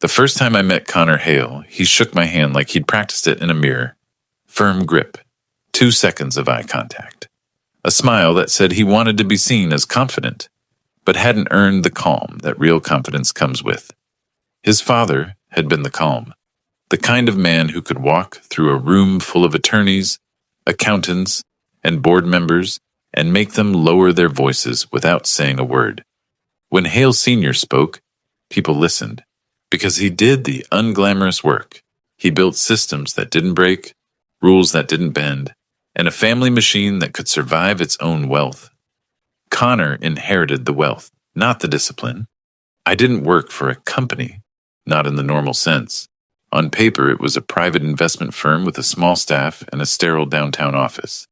The first time I met Connor Hale, he shook my hand like he'd practiced it in a mirror. Firm grip. 2 seconds of eye contact. A smile that said he wanted to be seen as confident, but hadn't earned the calm that real confidence comes with. His father had been the calm, the kind of man who could walk through a room full of attorneys, accountants, and board members and make them lower their voices without saying a word. When Hale Sr. spoke, people listened, because he did the unglamorous work. He built systems that didn't break, rules that didn't bend, and a family machine that could survive its own wealth. Connor inherited the wealth, not the discipline. I didn't work for a company, not in the normal sense. On paper, it was a private investment firm with a small staff and a sterile downtown office.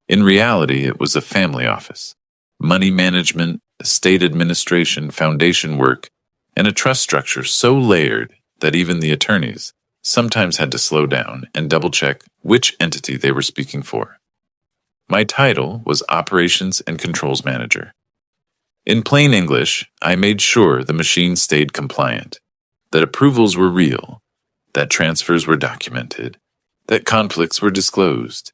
In reality, it was a family office. Money management, estate administration, foundation work, and a trust structure so layered that even the attorneys sometimes had to slow down and double-check which entity they were speaking for. My title was Operations and Controls Manager. In plain English, I made sure the machine stayed compliant, that approvals were real, that transfers were documented, that conflicts were disclosed,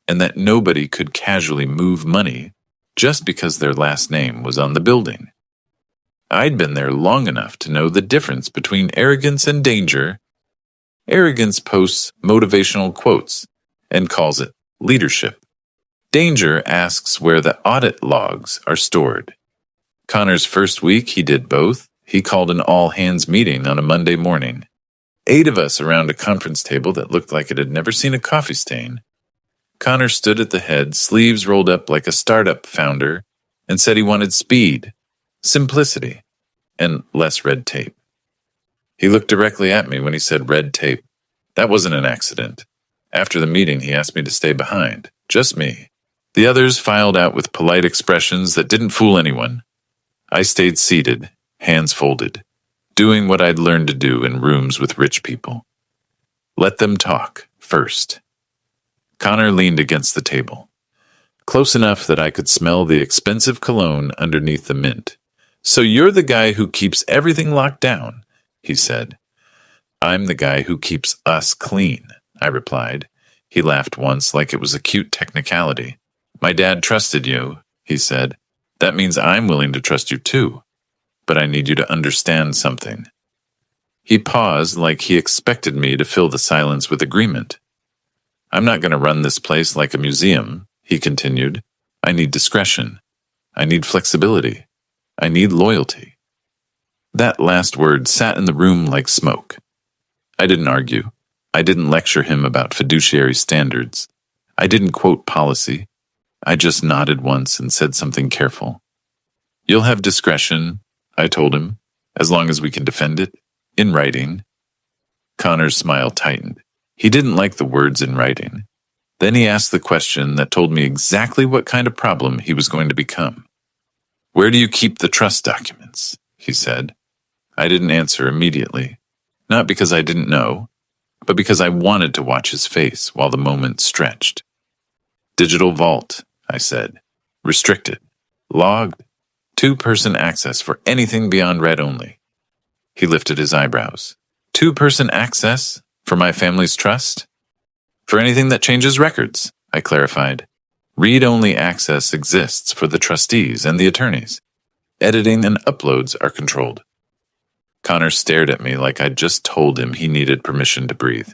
and that nobody could casually move money just because their last name was on the building. I'd been there long enough to know the difference between arrogance and danger. Arrogance posts motivational quotes and calls it leadership. Danger asks where the audit logs are stored. Connor's first week, he did both. He called an all-hands meeting on a Monday morning. 8 of us around a conference table that looked like it had never seen a coffee stain. Connor stood at the head, sleeves rolled up like a startup founder, and said he wanted speed, simplicity, and less red tape. He looked directly at me when he said red tape. That wasn't an accident. After the meeting, he asked me to stay behind. Just me. The others filed out with polite expressions that didn't fool anyone. I stayed seated, hands folded, doing what I'd learned to do in rooms with rich people. Let them talk first. Connor leaned against the table, close enough that I could smell the expensive cologne underneath the mint. So you're the guy who keeps everything locked down, he said. I'm the guy who keeps us clean, I replied. He laughed once like it was a cute technicality. My dad trusted you, he said. That means I'm willing to trust you too. But I need you to understand something. He paused like he expected me to fill the silence with agreement. I'm not going to run this place like a museum, he continued. I need discretion. I need flexibility. I need loyalty. That last word sat in the room like smoke. I didn't argue. I didn't lecture him about fiduciary standards. I didn't quote policy. I just nodded once and said something careful. You'll have discretion, I told him, as long as we can defend it, in writing. Connor's smile tightened. He didn't like the words in writing. Then he asked the question that told me exactly what kind of problem he was going to become. Where do you keep the trust documents? He said. I didn't answer immediately, not because I didn't know, but because I wanted to watch his face while the moment stretched. Digital vault, I said. Restricted. Logged. 2-person access for anything beyond read only. He lifted his eyebrows. 2-person access? For my family's trust? For anything that changes records, I clarified. Read-only access exists for the trustees and the attorneys. Editing and uploads are controlled. Connor stared at me like I'd just told him he needed permission to breathe.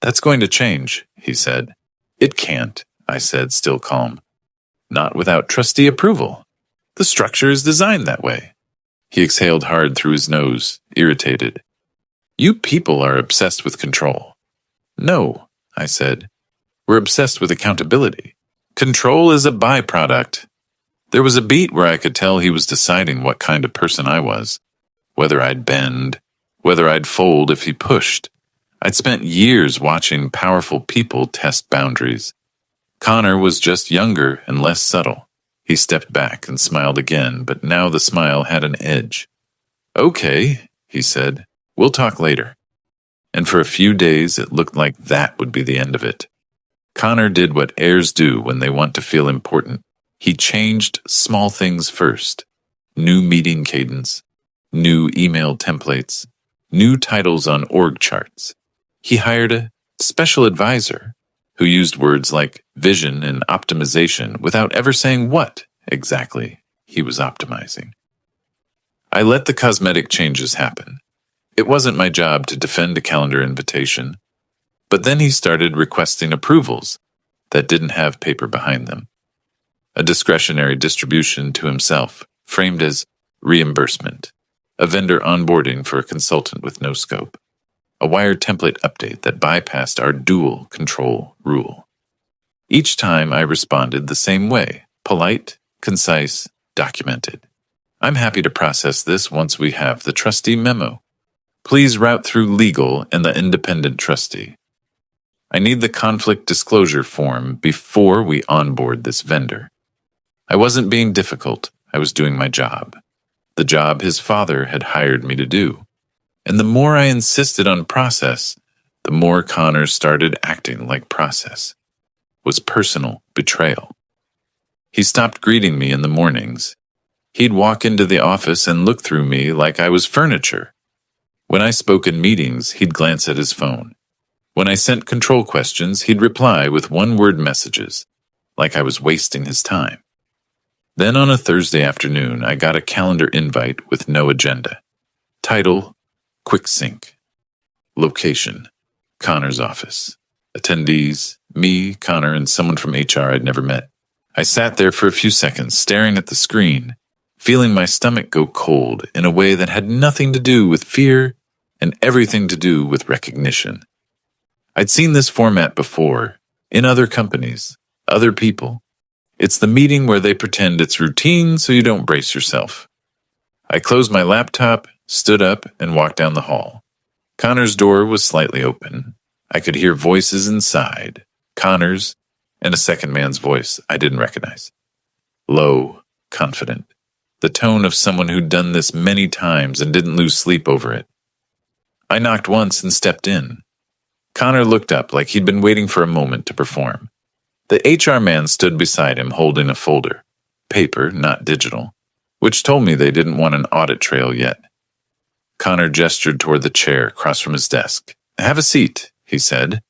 That's going to change, he said. It can't, I said, still calm. Not without trustee approval. The structure is designed that way. He exhaled hard through his nose, irritated. You people are obsessed with control. No, I said. We're obsessed with accountability. Control is a byproduct. There was a beat where I could tell he was deciding what kind of person I was. Whether I'd bend, whether I'd fold if he pushed. I'd spent years watching powerful people test boundaries. Connor was just younger and less subtle. He stepped back and smiled again, but now the smile had an edge. Okay, he said. We'll talk later. And for a few days, it looked like that would be the end of it. Connor did what heirs do when they want to feel important. He changed small things first. New meeting cadence, new email templates, new titles on org charts. He hired a special advisor who used words like vision and optimization without ever saying what exactly he was optimizing. I let the cosmetic changes happen. It wasn't my job to defend a calendar invitation, but then he started requesting approvals that didn't have paper behind them. A discretionary distribution to himself, framed as reimbursement, a vendor onboarding for a consultant with no scope, a wired template update that bypassed our dual control rule. Each time I responded the same way, polite, concise, documented. I'm happy to process this once we have the trustee memo. Please route through legal and the independent trustee. I need the conflict disclosure form before we onboard this vendor. I wasn't being difficult, I was doing my job. The job his father had hired me to do. And the more I insisted on process, the more Connor started acting like process. It was personal betrayal. He stopped greeting me in the mornings. He'd walk into the office and look through me like I was furniture. When I spoke in meetings, he'd glance at his phone. When I sent control questions, he'd reply with one-word messages, like I was wasting his time. Then on a Thursday afternoon, I got a calendar invite with no agenda. Title, Quick Sync. Location, Connor's office. Attendees, me, Connor, and someone from HR I'd never met. I sat there for a few seconds, staring at the screen, feeling my stomach go cold in a way that had nothing to do with fear and everything to do with recognition. I'd seen this format before, in other companies, other people. It's the meeting where they pretend it's routine so you don't brace yourself. I closed my laptop, stood up, and walked down the hall. Connor's door was slightly open. I could hear voices inside, Connor's, and a second man's voice I didn't recognize. Low, confident. The tone of someone who'd done this many times and didn't lose sleep over it. I knocked once and stepped in. Connor looked up like he'd been waiting for a moment to perform. The HR man stood beside him holding a folder, paper, not digital, which told me they didn't want an audit trail yet. Connor gestured toward the chair across from his desk. "Have a seat," he said.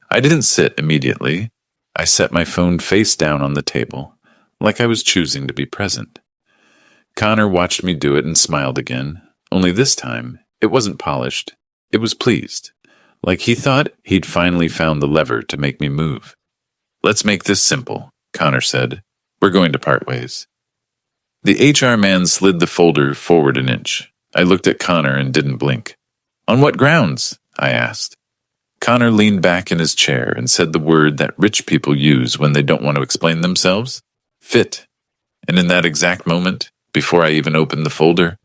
I didn't sit immediately. I set my phone face down on the table, like I was choosing to be present. Connor watched me do it and smiled again, only this time it wasn't polished, it was pleased, like he thought he'd finally found the lever to make me move. "Let's make this simple," Connor said. "We're going to part ways." The HR man slid the folder forward an inch. I looked at Connor and didn't blink. "On what grounds?" I asked. Connor leaned back in his chair and said the word that rich people use when they don't want to explain themselves, fit. And in that exact moment, before I even opened the folder,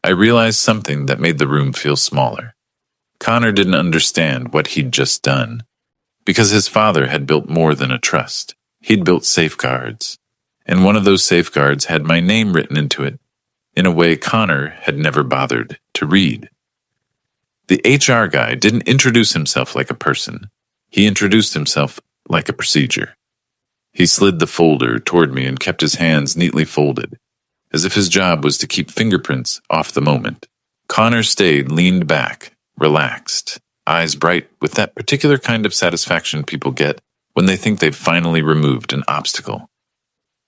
I realized something that made the room feel smaller. Connor didn't understand what he'd just done, because his father had built more than a trust. He'd built safeguards, and one of those safeguards had my name written into it in a way Connor had never bothered to read. The HR guy didn't introduce himself like a person. He introduced himself like a procedure. He slid the folder toward me and kept his hands neatly folded, as if his job was to keep fingerprints off the moment. Connor stayed leaned back, relaxed, eyes bright with that particular kind of satisfaction people get when they think they've finally removed an obstacle.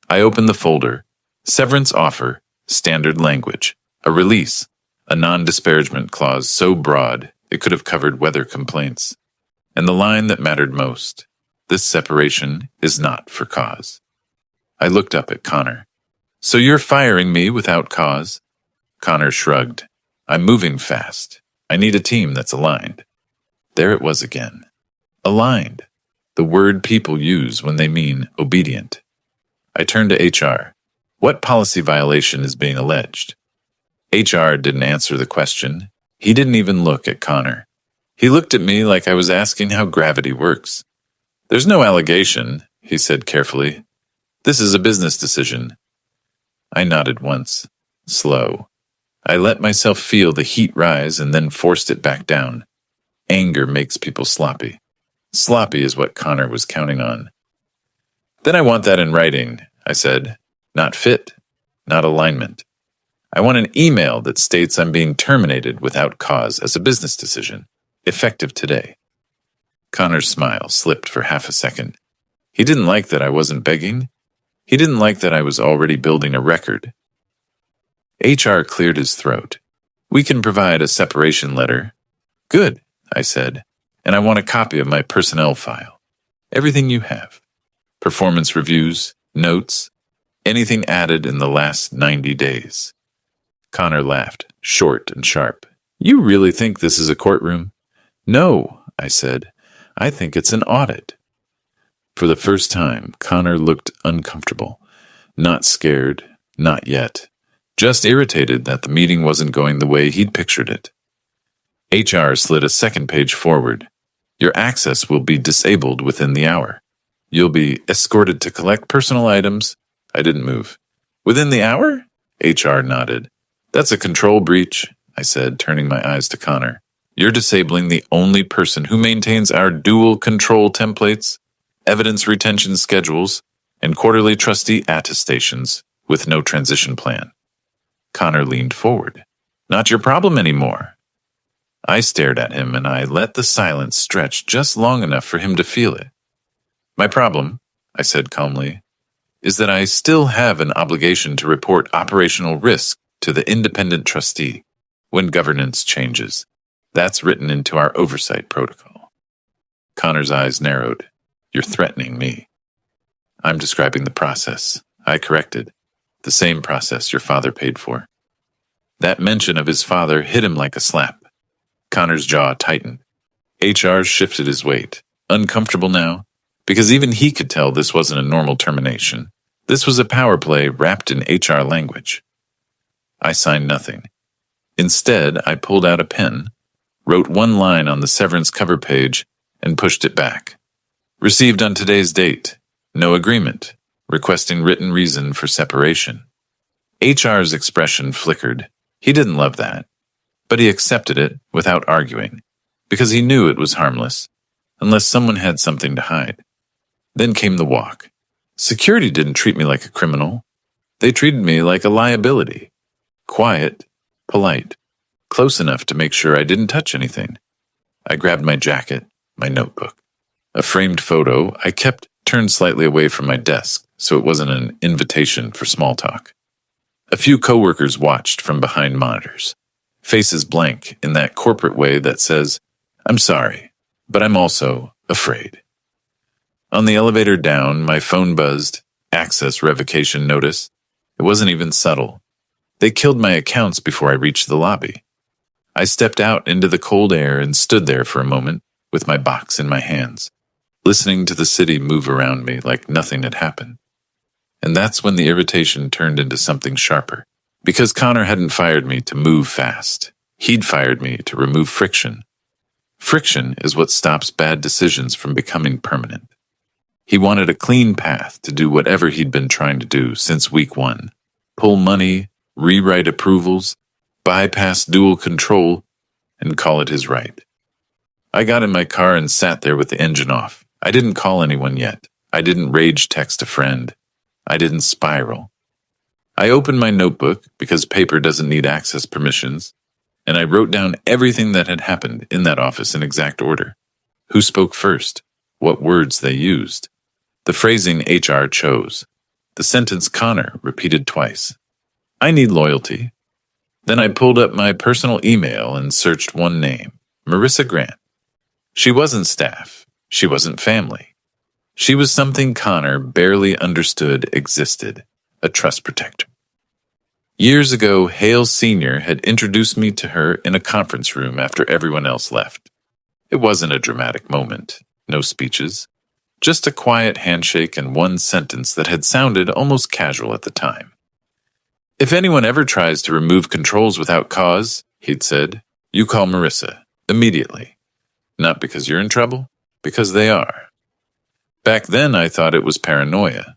I opened the folder. Severance offer, standard language, a release, a non-disparagement clause so broad it could have covered weather complaints. And the line that mattered most, this separation is not for cause. I looked up at Connor. "So you're firing me without cause?" Connor shrugged. "I'm moving fast. I need a team that's aligned." There it was again. Aligned. The word people use when they mean obedient. I turned to HR. "What policy violation is being alleged?" HR didn't answer the question. He didn't even look at Connor. He looked at me like I was asking how gravity works. "There's no allegation," he said carefully. "This is a business decision." I nodded once. Slow. I let myself feel the heat rise and then forced it back down. Anger makes people sloppy. Sloppy is what Connor was counting on. "Then I want that in writing," I said. "Not fit, not alignment." I want an email that states I'm being terminated without cause as a business decision, effective today. Connor's smile slipped for half a second. He didn't like that I wasn't begging. He didn't like that I was already building a record. HR cleared his throat. We can provide a separation letter. Good, I said, and I want a copy of my personnel file. Everything you have. Performance reviews, notes, anything added in the last 90 days. Connor laughed, short and sharp. You really think this is a courtroom? No, I said. I think it's an audit. For the first time, Connor looked uncomfortable. Not scared, not yet. Just irritated that the meeting wasn't going the way he'd pictured it. HR slid a second page forward. Your access will be disabled within the hour. You'll be escorted to collect personal items. I didn't move. Within the hour? HR nodded. That's a control breach, I said, turning my eyes to Connor. You're disabling the only person who maintains our dual control templates, evidence retention schedules, and quarterly trustee attestations with no transition plan. Connor leaned forward. Not your problem anymore. I stared at him and I let the silence stretch just long enough for him to feel it. My problem, I said calmly, is that I still have an obligation to report operational risk to the independent trustee when governance changes. That's written into our oversight protocol. Connor's eyes narrowed. You're threatening me. I'm describing the process. I corrected. The same process your father paid for. That mention of his father hit him like a slap. Connor's jaw tightened. HR shifted his weight. Uncomfortable now, because even he could tell this wasn't a normal termination. This was a power play wrapped in HR language. I signed nothing. Instead, I pulled out a pen, wrote one line on the severance cover page, and pushed it back. Received on today's date. No agreement. Requesting written reason for separation. HR's expression flickered. He didn't love that, but he accepted it without arguing, because he knew it was harmless, unless someone had something to hide. Then came the walk. Security didn't treat me like a criminal. They treated me like a liability. Quiet, polite, close enough to make sure I didn't touch anything. I grabbed my jacket, my notebook. A framed photo I kept turned slightly away from my desk so it wasn't an invitation for small talk. A few coworkers watched from behind monitors, faces blank in that corporate way that says, I'm sorry, but I'm also afraid. On the elevator down, my phone buzzed, access revocation notice. It wasn't even subtle. They killed my accounts before I reached the lobby. I stepped out into the cold air and stood there for a moment with my box in my hands, listening to the city move around me like nothing had happened. And that's when the irritation turned into something sharper, because Connor hadn't fired me to move fast. He'd fired me to remove friction. Friction is what stops bad decisions from becoming permanent. He wanted a clean path to do whatever he'd been trying to do since week one. Pull money, rewrite approvals, bypass dual control, and call it his right. I got in my car and sat there with the engine off. I didn't call anyone yet. I didn't rage text a friend. I didn't spiral. I opened my notebook because paper doesn't need access permissions, and I wrote down everything that had happened in that office in exact order. Who spoke first? What words they used? The phrasing HR chose. The sentence Connor repeated twice. I need loyalty. Then I pulled up my personal email and searched one name, Marissa Grant. She wasn't staff. She wasn't family. She was something Connor barely understood existed, a trust protector. Years ago, Hale Sr. had introduced me to her in a conference room after everyone else left. It wasn't a dramatic moment, no speeches, just a quiet handshake and one sentence that had sounded almost casual at the time. If anyone ever tries to remove controls without cause, he'd said, you call Marissa, immediately. Not because you're in trouble, because they are. Back then, I thought it was paranoia.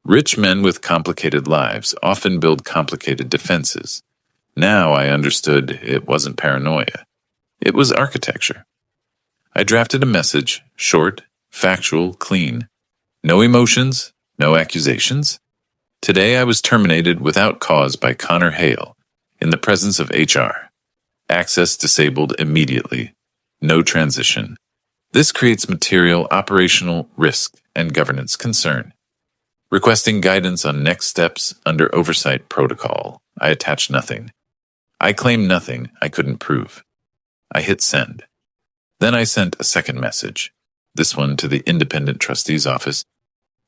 Rich men with complicated lives often build complicated defenses. Now I understood it wasn't paranoia. It was architecture. I drafted a message, short, factual, clean. No emotions, no accusations. Today I was terminated without cause by Connor Hale, in the presence of HR. Access disabled immediately. No transition. This creates material, operational risk, and governance concern. Requesting guidance on next steps under oversight protocol. I attach nothing. I claim nothing I couldn't prove. I hit send. Then I sent a second message, this one to the independent trustee's office,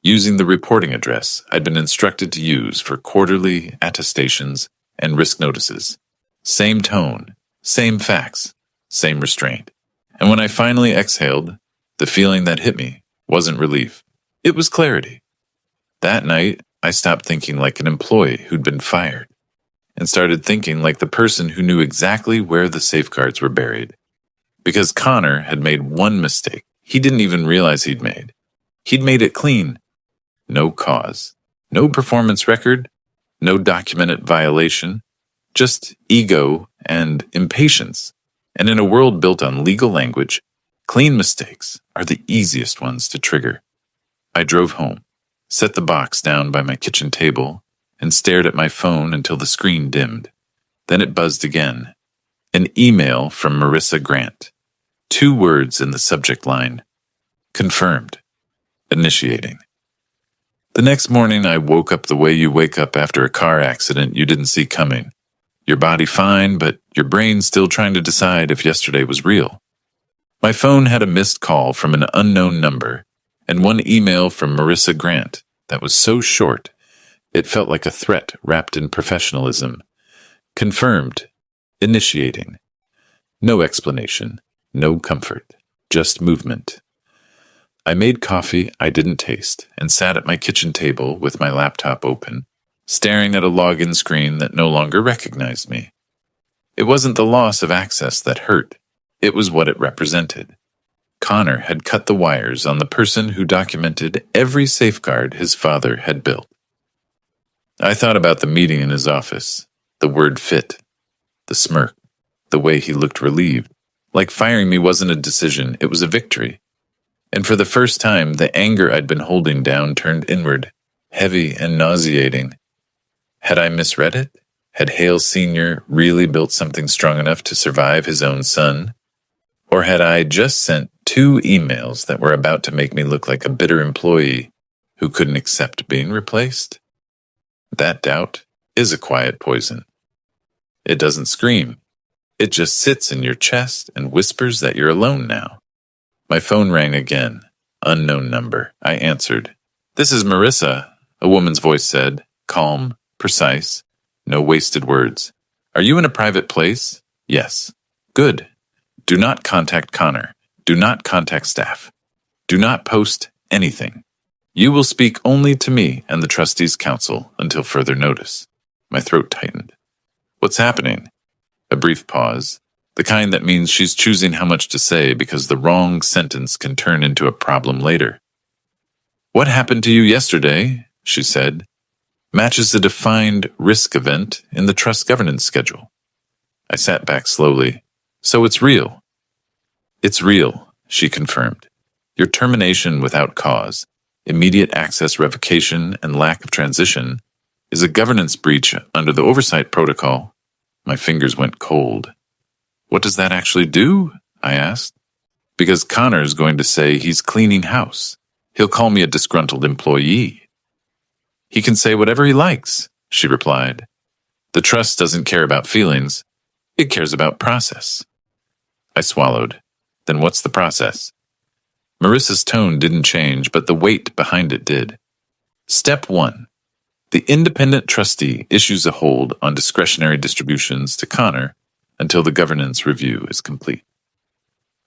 using the reporting address I'd been instructed to use for quarterly attestations and risk notices. Same tone, same facts, same restraint. And when I finally exhaled, the feeling that hit me wasn't relief. It was clarity. That night, I stopped thinking like an employee who'd been fired and started thinking like the person who knew exactly where the safeguards were buried. Because Connor had made one mistake he didn't even realize he'd made. He'd made it clean. No cause, no performance record, no documented violation, just ego and impatience. And in a world built on legal language, clean mistakes are the easiest ones to trigger. I drove home, set the box down by my kitchen table, and stared at my phone until the screen dimmed. Then it buzzed again. An email from Marissa Grant. 2 words in the subject line. Confirmed. Initiating. The next morning, I woke up the way you wake up after a car accident you didn't see coming. Your body fine, but your brain still trying to decide if yesterday was real. My phone had a missed call from an unknown number and one email from Marissa Grant that was so short, it felt like a threat wrapped in professionalism. Confirmed. Initiating. No explanation, no comfort, just movement. I made coffee I didn't taste and sat at my kitchen table with my laptop open, staring at a login screen that no longer recognized me. It wasn't the loss of access that hurt. It was what it represented. Connor had cut the wires on the person who documented every safeguard his father had built. I thought about the meeting in his office, the word fit, the smirk, the way he looked relieved. Like firing me wasn't a decision, it was a victory. And for the first time, the anger I'd been holding down turned inward, heavy and nauseating. Had I misread it? Had Hale Sr. really built something strong enough to survive his own son? Or had I just sent 2 emails that were about to make me look like a bitter employee who couldn't accept being replaced? That doubt is a quiet poison. It doesn't scream. It just sits in your chest and whispers that you're alone now. My phone rang again. Unknown number. I answered. "This is Marissa," a woman's voice said, calm, precise, no wasted words. "Are you in a private place?" "Yes." "Good. Do not contact Connor. Do not contact staff. Do not post anything. You will speak only to me and the trustees' council until further notice." My throat tightened. "What's happening?" A brief pause, the kind that means she's choosing how much to say because the wrong sentence can turn into a problem later. "What happened to you yesterday," she said, "matches a defined risk event in the trust governance schedule." I sat back slowly. "So it's real?" "It's real," she confirmed. "Your termination without cause, immediate access revocation, and lack of transition is a governance breach under the oversight protocol." My fingers went cold. "What does that actually do?" I asked. "Because Connor's going to say he's cleaning house. He'll call me a disgruntled employee." "He can say whatever he likes," she replied. "The trust doesn't care about feelings. It cares about process." I swallowed. "Then what's the process?" Marissa's tone didn't change, but the weight behind it did. Step 1. The independent trustee issues a hold on discretionary distributions to Connor until the governance review is complete.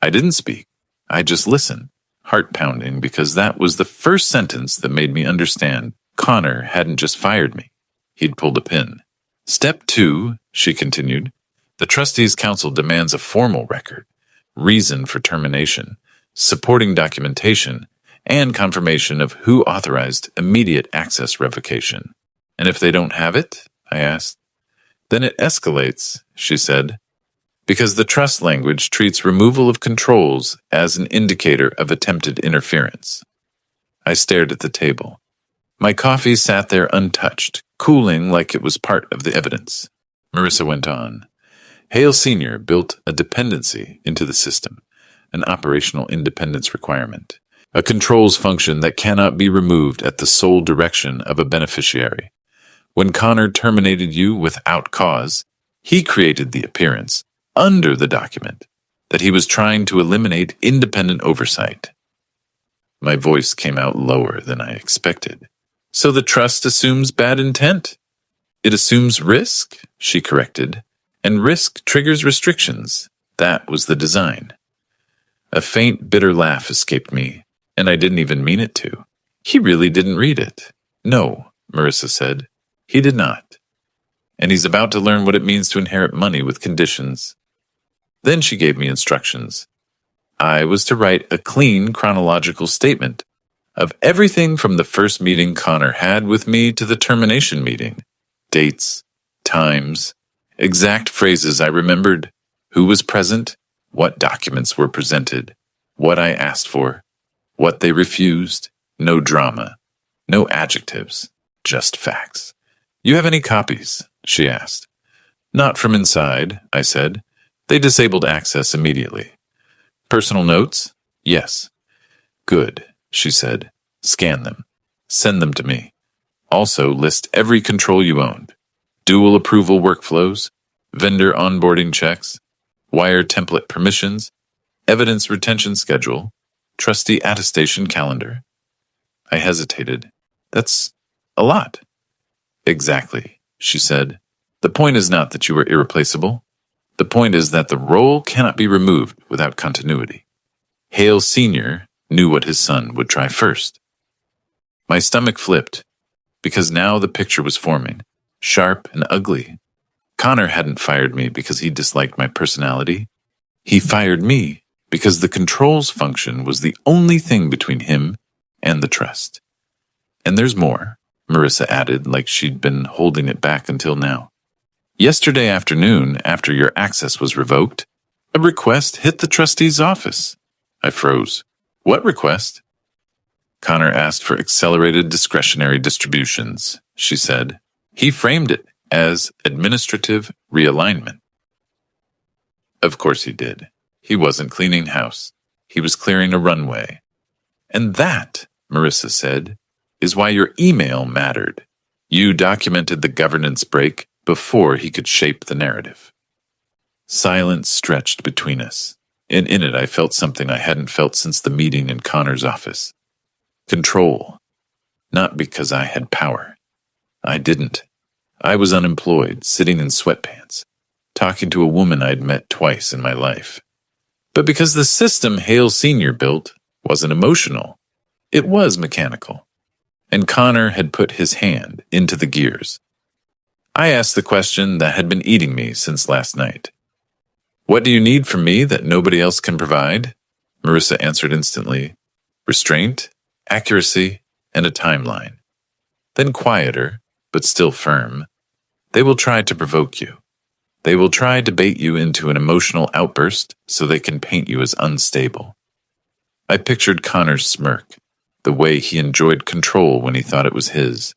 I didn't speak. I just listened, heart pounding, because that was the first sentence that made me understand Connor hadn't just fired me. He'd pulled a pin. Step 2, she continued, the trustees' council demands a formal record, reason for termination, supporting documentation, and confirmation of who authorized immediate access revocation. And if they don't have it, I asked. Then it escalates, she said, because the trust language treats removal of controls as an indicator of attempted interference. I stared at the table. My coffee sat there untouched, cooling like it was part of the evidence. Marissa went on. Hale Sr. built a dependency into the system, an operational independence requirement, a controls function that cannot be removed at the sole direction of a beneficiary. When Connor terminated you without cause, he created the appearance, under the document, that he was trying to eliminate independent oversight. My voice came out lower than I expected. So the trust assumes bad intent. It assumes risk, she corrected, and risk triggers restrictions. That was the design. A faint, bitter laugh escaped me, and I didn't even mean it to. He really didn't read it. No, Marissa said. He did not. And he's about to learn what it means to inherit money with conditions. Then she gave me instructions. I was to write a clean chronological statement of everything from the first meeting Connor had with me to the termination meeting. Dates, times, exact phrases I remembered, who was present, what documents were presented, what I asked for, what they refused. No drama, no adjectives, just facts. You have any copies? She asked. Not from inside, I said. They disabled access immediately. Personal notes? Yes. Good, she said. Scan them. Send them to me. Also list every control you owned. Dual approval workflows, vendor onboarding checks, wire template permissions, evidence retention schedule, trustee attestation calendar. I hesitated. That's a lot. Exactly, she said. The point is not that you were irreplaceable. The point is that the role cannot be removed without continuity. Hale Sr. knew what his son would try first. My stomach flipped, because now the picture was forming, sharp and ugly. Connor hadn't fired me because he disliked my personality. He fired me because the controls function was the only thing between him and the trust. And there's more, Marissa added, like she'd been holding it back until now. Yesterday afternoon, after your access was revoked, a request hit the trustee's office. I froze. What request? Connor asked for accelerated discretionary distributions, she said. He framed it as administrative realignment. Of course he did. He wasn't cleaning house. He was clearing a runway. And that, Marissa said, is why your email mattered. You documented the governance break before he could shape the narrative. Silence stretched between us, and in it I felt something I hadn't felt since the meeting in Connor's office. Control. Not because I had power. I didn't. I was unemployed, sitting in sweatpants, talking to a woman I'd met twice in my life. But because the system Hale Sr. built wasn't emotional, it was mechanical. And Connor had put his hand into the gears. I asked the question that had been eating me since last night. What do you need from me that nobody else can provide? Marissa answered instantly. Restraint, accuracy, and a timeline. Then quieter, but still firm. They will try to provoke you. They will try to bait you into an emotional outburst so they can paint you as unstable. I pictured Connor's smirk, the way he enjoyed control when he thought it was his.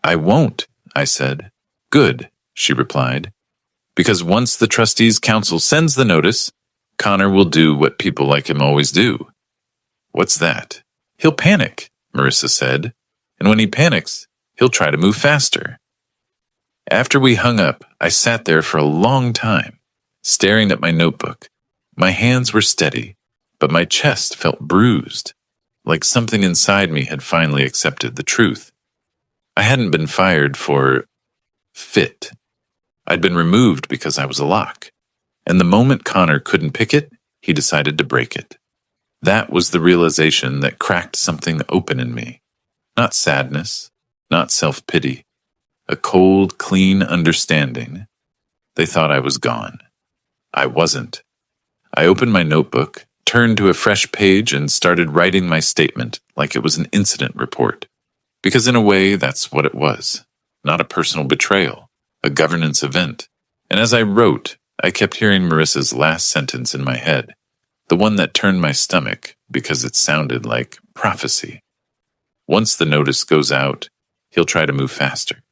I won't, I said. Good, she replied. Because once the trustees' council sends the notice, Connor will do what people like him always do. What's that? He'll panic, Marissa said. And when he panics, he'll try to move faster. After we hung up, I sat there for a long time, staring at my notebook. My hands were steady, but my chest felt bruised, like something inside me had finally accepted the truth. I hadn't been fired for fit. I'd been removed because I was a lock, and the moment Connor couldn't pick it, he decided to break it. That was the realization that cracked something open in me. Not sadness, not self-pity. A cold, clean understanding. They thought I was gone. I wasn't. I opened my notebook, turned to a fresh page, and started writing my statement like it was an incident report. Because in a way, that's what it was. Not a personal betrayal, a governance event. And as I wrote, I kept hearing Marissa's last sentence in my head, the one that turned my stomach because it sounded like prophecy. Once the notice goes out, he'll try to move faster.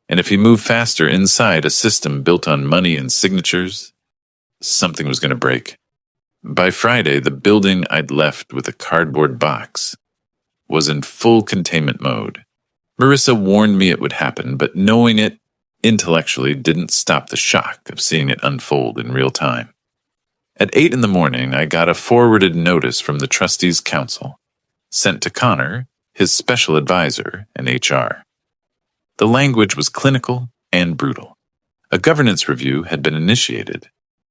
And if he moved faster inside a system built on money and signatures, something was going to break. By Friday, the building I'd left with a cardboard box was in full containment mode. Marissa warned me it would happen, but knowing it intellectually didn't stop the shock of seeing it unfold in real time. At 8 in the morning, I got a forwarded notice from the Trustees' Council, sent to Connor, his special advisor, and HR. The language was clinical and brutal. A governance review had been initiated.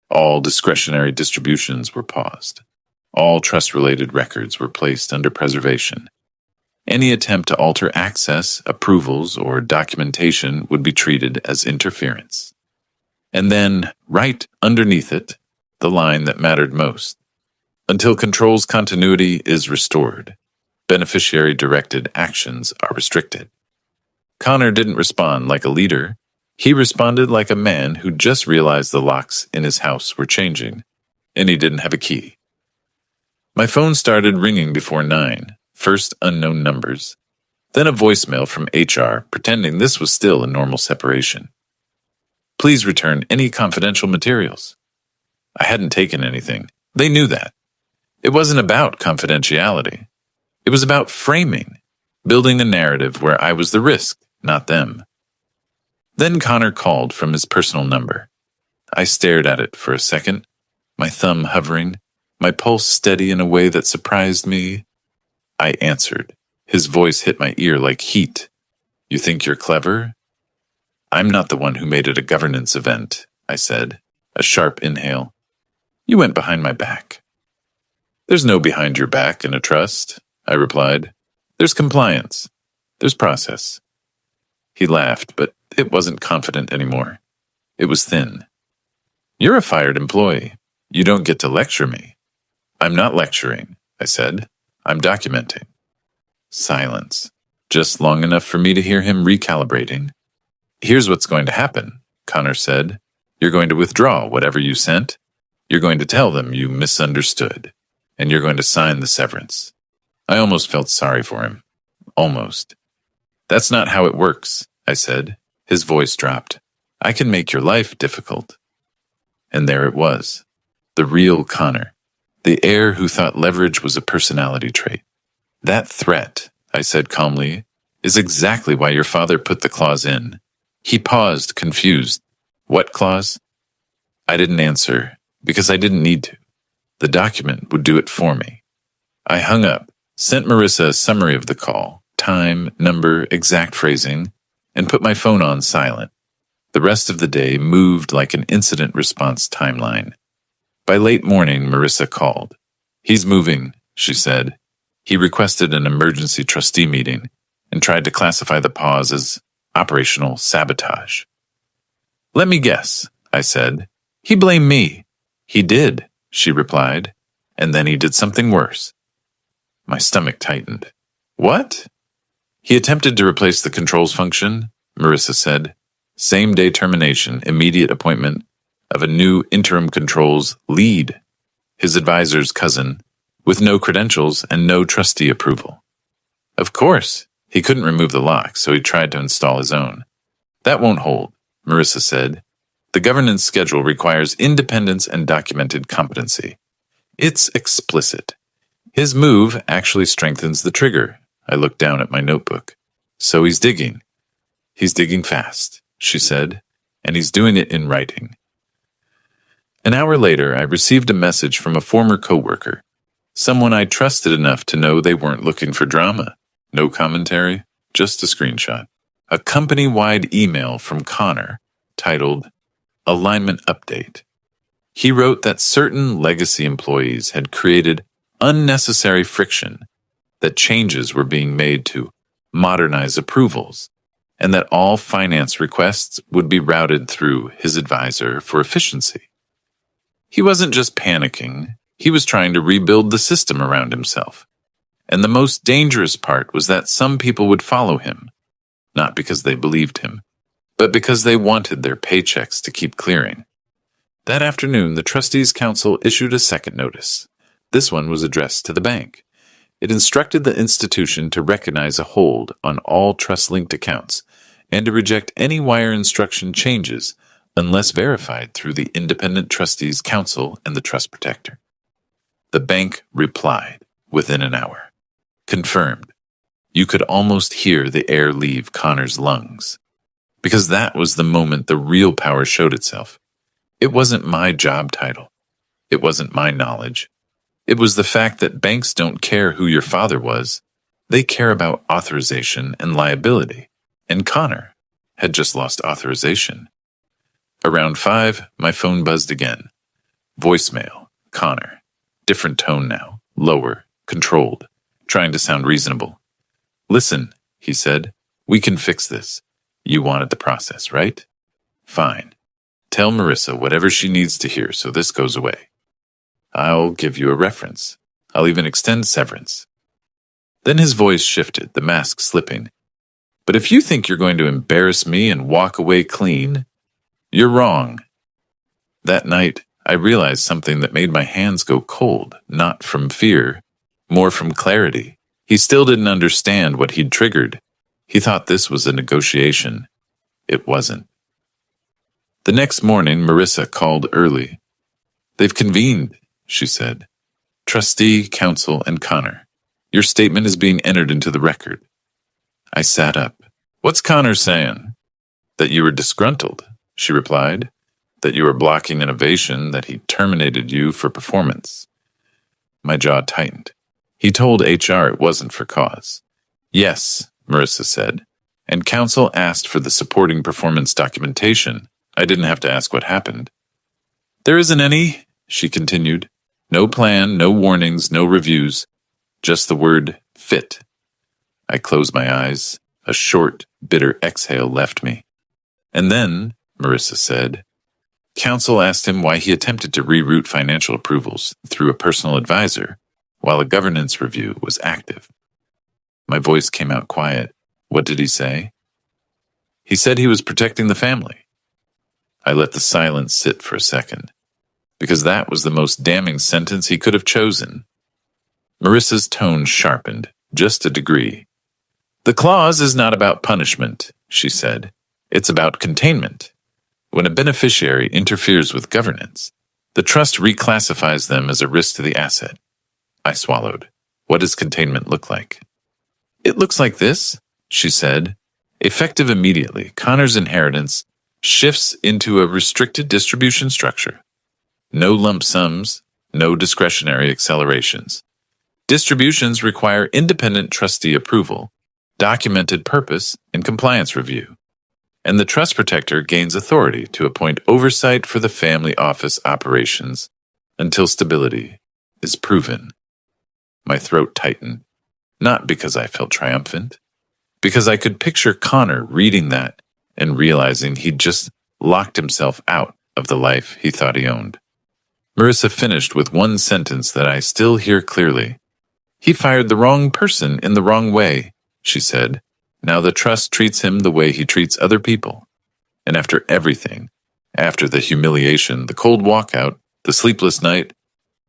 All discretionary distributions were paused. All trust-related records were placed under preservation. Any attempt to alter access, approvals, or documentation would be treated as interference. And then, right underneath it, the line that mattered most. Until control's continuity is restored, beneficiary-directed actions are restricted. Connor didn't respond like a leader. He responded like a man who just realized the locks in his house were changing, and he didn't have a key. My phone started ringing before 9, first unknown numbers, then a voicemail from HR pretending this was still a normal separation. Please return any confidential materials. I hadn't taken anything. They knew that. It wasn't about confidentiality. It was about framing, building a narrative where I was the risk, not them. Then Connor called from his personal number. I stared at it for a second, my thumb hovering, my pulse steady in a way that surprised me. I answered. His voice hit my ear like heat. You think you're clever? I'm not the one who made it a governance event, I said, a sharp inhale. You went behind my back. There's no behind your back in a trust, I replied. There's compliance. There's process. He laughed, but it wasn't confident anymore. It was thin. You're a fired employee. You don't get to lecture me. I'm not lecturing, I said. I'm documenting. Silence. Just long enough for me to hear him recalibrating. Here's what's going to happen, Connor said. You're going to withdraw whatever you sent. You're going to tell them you misunderstood. And you're going to sign the severance. I almost felt sorry for him. Almost. That's not how it works, I said. His voice dropped. I can make your life difficult. And there it was. The real Connor. The heir who thought leverage was a personality trait. That threat, I said calmly, is exactly why your father put the clause in. He paused, confused. What clause? I didn't answer, because I didn't need to. The document would do it for me. I hung up, sent Marissa a summary of the call, time, number, exact phrasing, and put my phone on silent. The rest of the day moved like an incident response timeline. By late morning, Marissa called. He's moving, she said. He requested an emergency trustee meeting and tried to classify the pause as operational sabotage. Let me guess, I said. He blamed me. He did, she replied, and then he did something worse. My stomach tightened. What? He attempted to replace the controls function, Marissa said. Same-day termination, immediate appointment of a new interim controls lead, his advisor's cousin, with no credentials and no trustee approval. Of course, he couldn't remove the lock, so he tried to install his own. That won't hold, Marissa said. The governance schedule requires independence and documented competency. It's explicit. His move actually strengthens the trigger. I looked down at my notebook. So he's digging. He's digging fast, she said, and he's doing it in writing. An hour later, I received a message from a former coworker, someone I trusted enough to know they weren't looking for drama. No commentary, just a screenshot. A company-wide email from Connor titled Alignment Update. He wrote that certain legacy employees had created unnecessary friction, that changes were being made to modernize approvals, and that all finance requests would be routed through his advisor for efficiency. He wasn't just panicking, he was trying to rebuild the system around himself. And the most dangerous part was that some people would follow him, not because they believed him, but because they wanted their paychecks to keep clearing. That afternoon, the Trustees' Council issued a second notice. This one was addressed to the bank. It instructed the institution to recognize a hold on all trust-linked accounts, and to reject any wire instruction changes unless verified through the Independent Trustees Council and the Trust Protector. The bank replied within an hour. Confirmed. You could almost hear the air leave Connor's lungs. Because that was the moment the real power showed itself. It wasn't my job title. It wasn't my knowledge. It was the fact that banks don't care who your father was. They care about authorization and liability. And Connor had just lost authorization. Around 5, my phone buzzed again. Voicemail, Connor. Different tone now, lower, controlled, trying to sound reasonable. Listen, he said, we can fix this. You wanted the process, right? Fine. Tell Marissa whatever she needs to hear so this goes away. I'll give you a reference. I'll even extend severance. Then his voice shifted, the mask slipping. But if you think you're going to embarrass me and walk away clean, you're wrong. That night, I realized something that made my hands go cold, not from fear, more from clarity. He still didn't understand what he'd triggered. He thought this was a negotiation. It wasn't. The next morning, Marissa called early. They've convened, she said. Trustee, counsel, and Connor. Your statement is being entered into the record. I sat up. What's Connor saying? That you were disgruntled, she replied. That you were blocking innovation, that he terminated you for performance. My jaw tightened. He told HR it wasn't for cause. Yes, Marissa said, and counsel asked for the supporting performance documentation. I didn't have to ask what happened. There isn't any, she continued. No plan, no warnings, no reviews. Just the word fit. I closed my eyes. A short, bitter exhale left me. And then, Marissa said, counsel asked him why he attempted to reroute financial approvals through a personal advisor while a governance review was active. My voice came out quiet. What did he say? He said he was protecting the family. I let the silence sit for a second, because that was the most damning sentence he could have chosen. Marissa's tone sharpened, just a degree. The clause is not about punishment, she said. It's about containment. When a beneficiary interferes with governance, the trust reclassifies them as a risk to the asset. I swallowed. What does containment look like? It looks like this, she said. Effective immediately, Connor's inheritance shifts into a restricted distribution structure. No lump sums, no discretionary accelerations. Distributions require independent trustee approval, documented purpose, and compliance review. And the trust protector gains authority to appoint oversight for the family office operations until stability is proven. My throat tightened, not because I felt triumphant, because I could picture Connor reading that and realizing he'd just locked himself out of the life he thought he owned. Marissa finished with one sentence that I still hear clearly. He fired the wrong person in the wrong way, she said. Now the trust treats him the way he treats other people. And after everything, after the humiliation, the cold walkout, the sleepless night,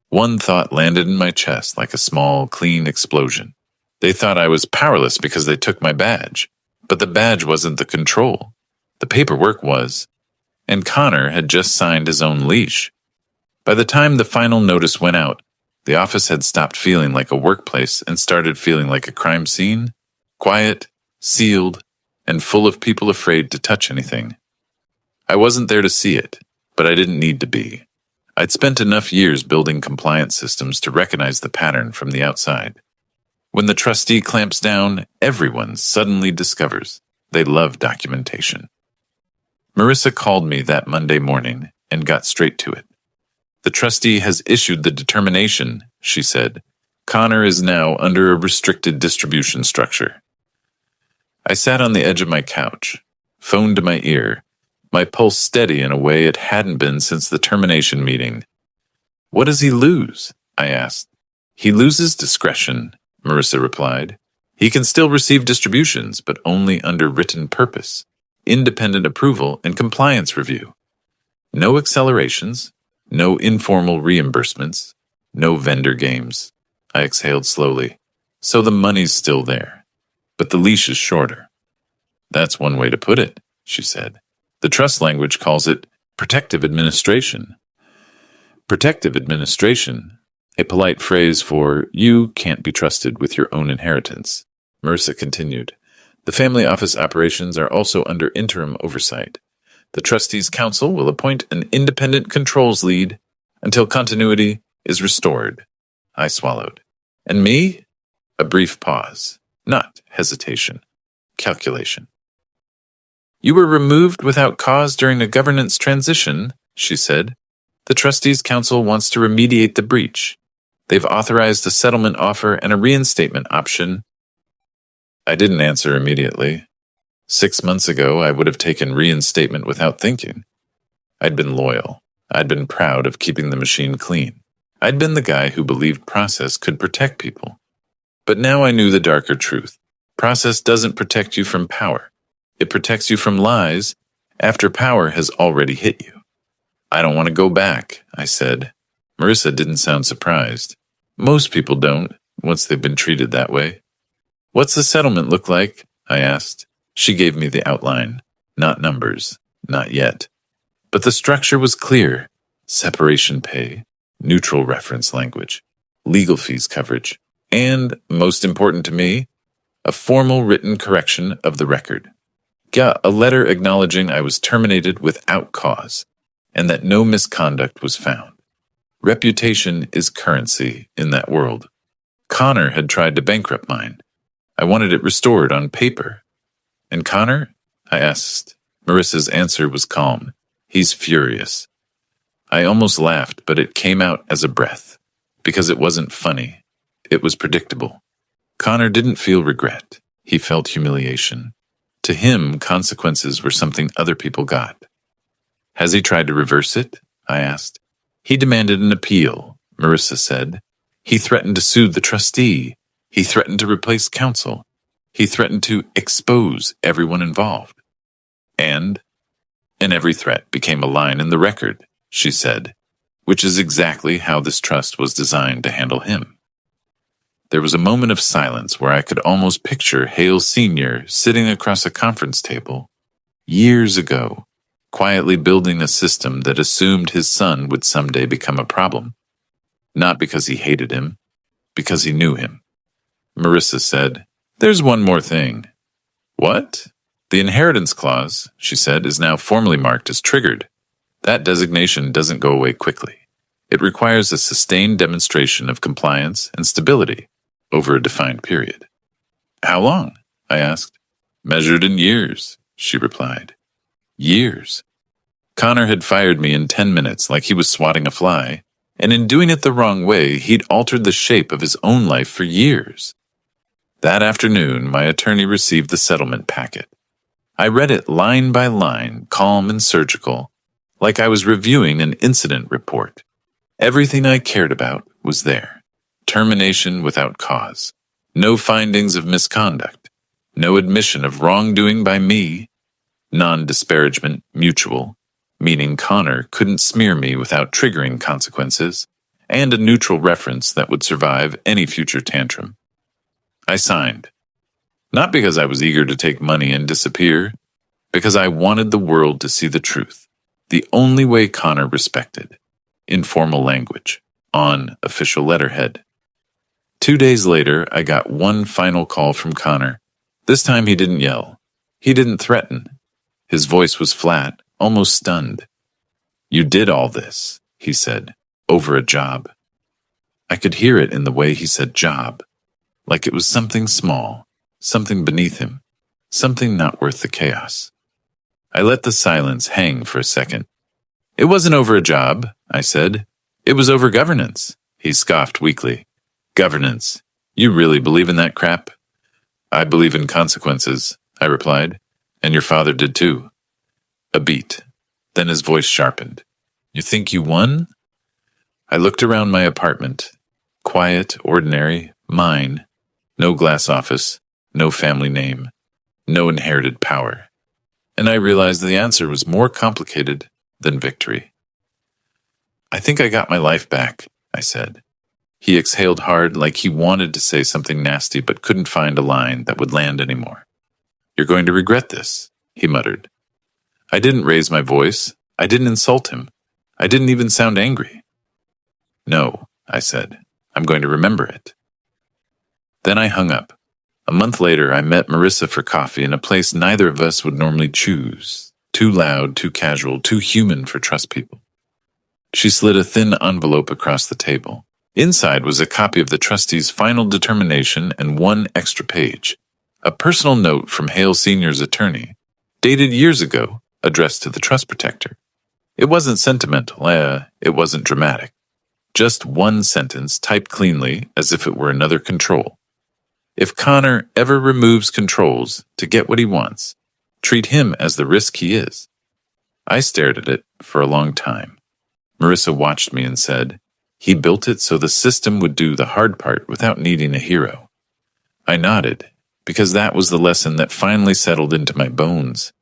one thought landed in my chest like a small, clean explosion. They thought I was powerless because they took my badge. But the badge wasn't the control. The paperwork was. And Connor had just signed his own leash. By the time the final notice went out, the office had stopped feeling like a workplace and started feeling like a crime scene. Quiet, sealed, and full of people afraid to touch anything. I wasn't there to see it, but I didn't need to be. I'd spent enough years building compliance systems to recognize the pattern from the outside. When the trustee clamps down, everyone suddenly discovers they love documentation. Marissa called me that Monday morning and got straight to it. The trustee has issued the determination, she said. Connor is now under a restricted distribution structure. I sat on the edge of my couch, phone to my ear, my pulse steady in a way it hadn't been since the termination meeting. What does he lose? I asked. He loses discretion, Marissa replied. He can still receive distributions, but only under written purpose, independent approval, and compliance review. No accelerations, no informal reimbursements, no vendor games. I exhaled slowly. So the money's still there, but the leash is shorter. That's one way to put it, she said. The trust language calls it protective administration. Protective administration, a polite phrase for you can't be trusted with your own inheritance. Marissa continued. The family office operations are also under interim oversight. The trustees' council will appoint an independent controls lead until continuity is restored. I swallowed. And me? A brief pause. Not hesitation. Calculation. You were removed without cause during a governance transition, she said. The trustees' council wants to remediate the breach. They've authorized a settlement offer and a reinstatement option. I didn't answer immediately. 6 months ago, I would have taken reinstatement without thinking. I'd been loyal. I'd been proud of keeping the machine clean. I'd been the guy who believed process could protect people. But now I knew the darker truth. Process doesn't protect you from power. It protects you from lies after power has already hit you. I don't want to go back, I said. Marissa didn't sound surprised. Most people don't, once they've been treated that way. What's the settlement look like? I asked. She gave me the outline. Not numbers. Not yet. But the structure was clear. Separation pay, neutral reference language, legal fees coverage, and, most important to me, a formal written correction of the record. Yeah, a letter acknowledging I was terminated without cause, and that no misconduct was found. Reputation is currency in that world. Connor had tried to bankrupt mine. I wanted it restored on paper. And Connor? I asked. Marissa's answer was calm. He's furious. I almost laughed, but it came out as a breath, because it wasn't funny. It was predictable. Connor didn't feel regret. He felt humiliation. To him, consequences were something other people got. Has he tried to reverse it? I asked. He demanded an appeal, Marissa said. He threatened to sue the trustee. He threatened to replace counsel. He threatened to expose everyone involved. And every threat became a line in the record, she said, which is exactly how this trust was designed to handle him. There was a moment of silence where I could almost picture Hale Sr. sitting across a conference table, years ago, quietly building a system that assumed his son would someday become a problem. Not because he hated him, because he knew him. Marissa said, "There's one more thing." What? The inheritance clause, she said, is now formally marked as triggered. That designation doesn't go away quickly. It requires a sustained demonstration of compliance and stability over a defined period. How long? I asked. Measured in years, she replied. Years. Connor had fired me in 10 minutes like he was swatting a fly, and in doing it the wrong way, he'd altered the shape of his own life for years. That afternoon, my attorney received the settlement packet. I read it line by line, calm and surgical, like I was reviewing an incident report. Everything I cared about was there. Termination without cause. No findings of misconduct. No admission of wrongdoing by me. Non-disparagement mutual, meaning Connor couldn't smear me without triggering consequences, and a neutral reference that would survive any future tantrum. I signed. Not because I was eager to take money and disappear, because I wanted the world to see the truth, the only way Connor respected, in formal language, on official letterhead. 2 days later, I got one final call from Connor. This time he didn't yell. He didn't threaten. His voice was flat, almost stunned. You did all this, he said, over a job. I could hear it in the way he said job, like it was something small, something beneath him, something not worth the chaos. I let the silence hang for a second. It wasn't over a job, I said. It was over governance, he scoffed weakly. Governance. You really believe in that crap? I believe in consequences, I replied, and your father did too. A beat. Then his voice sharpened. You think you won? I looked around my apartment. Quiet, ordinary, mine. No glass office, no family name, no inherited power. And I realized the answer was more complicated than victory. I think I got my life back, I said. He exhaled hard like he wanted to say something nasty but couldn't find a line that would land anymore. "You're going to regret this," he muttered. I didn't raise my voice. I didn't insult him. I didn't even sound angry. "No," I said. "I'm going to remember it." Then I hung up. A month later, I met Marissa for coffee in a place neither of us would normally choose. Too loud, too casual, too human for trust people. She slid a thin envelope across the table. Inside was a copy of the trustee's final determination and one extra page. A personal note from Hale Sr.'s attorney, dated years ago, addressed to the trust protector. It wasn't sentimental, it wasn't dramatic. Just one sentence typed cleanly as if it were another control. If Connor ever removes controls to get what he wants, treat him as the risk he is. I stared at it for a long time. Marissa watched me and said, "He built it so the system would do the hard part without needing a hero." I nodded, because that was the lesson that finally settled into my bones.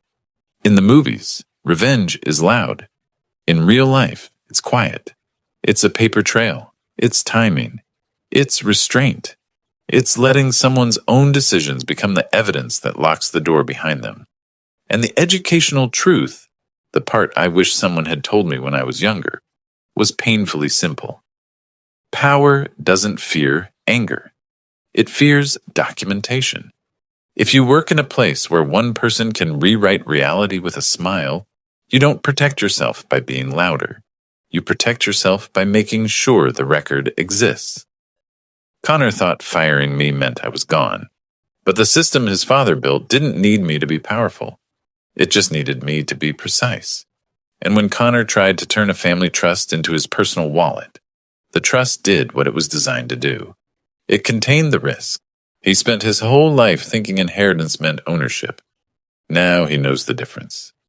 In the movies, revenge is loud. In real life, it's quiet. It's a paper trail. It's timing. It's restraint. It's letting someone's own decisions become the evidence that locks the door behind them. And the educational truth, the part I wish someone had told me when I was younger, was painfully simple. Power doesn't fear anger. It fears documentation. If you work in a place where one person can rewrite reality with a smile, you don't protect yourself by being louder. You protect yourself by making sure the record exists. Connor thought firing me meant I was gone. But the system his father built didn't need me to be powerful. It just needed me to be precise. And when Connor tried to turn a family trust into his personal wallet, the trust did what it was designed to do. It contained the risk. He spent his whole life thinking inheritance meant ownership. Now he knows the difference.